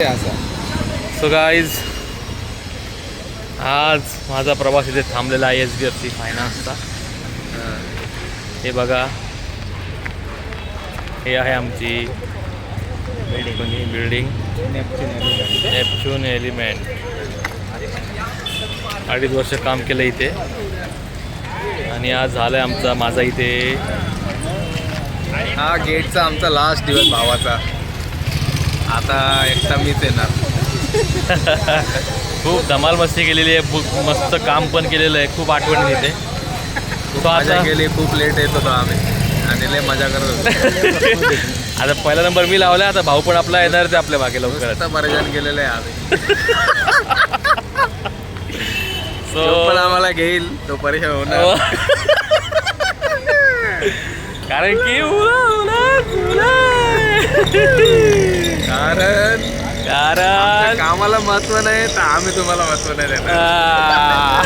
So guys, आज माझा प्रवास इथे थांबलेला आहे SBFC फायनान्सचा. हे बघा, हे आहे आमची बिल्डिंग नेपच्यून एलिमेंट. 2.5 वर्ष काम केलं इथे आणि आज झालं आहे माझा इथे. हा गेटचा आमचा लास्ट दिवस भावाचा. आता एकटा मीच येणार. खूप धमाल मस्ती केलेली आहे, मस्त काम पण केलेलं आहे. खूप आठवणी इथे. खूप मजा केली, खूप लेट येत होतो आम्ही आणि लय मजा करत होतो. आता पहिला नंबर मी लावला. आता भाऊ पण आपला येणार ते आपल्या मागे लवकरच. परेशान केलेलं आहे आम्ही. सो पण आम्हाला घेईल तो परेशान होणार. कारण की कारण कामाला महत्व नाही तर आम्ही तुम्हाला महत्व नाही देणार.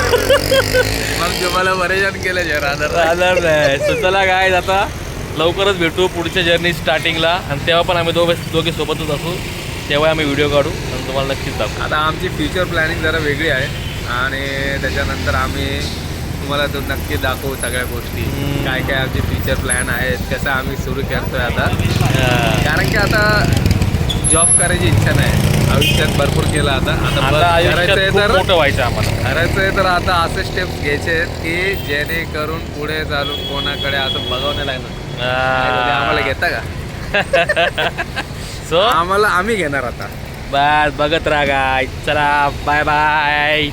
मग तुम्हाला परेशान केलं राहणार नाही. सो चला गाईज, आता लवकरच भेटू पुढच्या जर्नी स्टार्टिंगला. आणि तेव्हा पण आम्ही दोघे सोबतच असू. तेव्हा आम्ही व्हिडिओ काढू आणि तुम्हाला नक्कीच दाखवू. आता आमची फ्युचर प्लॅनिंग जरा वेगळी आहे आणि त्याच्यानंतर आम्ही तुम्हाला तो नक्की दाखवू सगळ्या गोष्टी. काय काय आमचे फ्युचर प्लॅन आहेत, कसं आम्ही सुरू करतोय आता. कारण की आता जॉब करायची इच्छा नाही. आयुष्यात भरपूर केलं. आता करायचं आहे तर मोठं व्हायचं आम्हाला. करायचं आहे तर आता असे स्टेप्स घ्यायचे आहेत की जेणेकरून पुढे चालून कोणाकडे असं बघावं नाही लागणार. आम्हाला घेता का? सो आम्हाला आम्ही घेणार आता. बस बघत राहा गाईज. चला बाय बाय.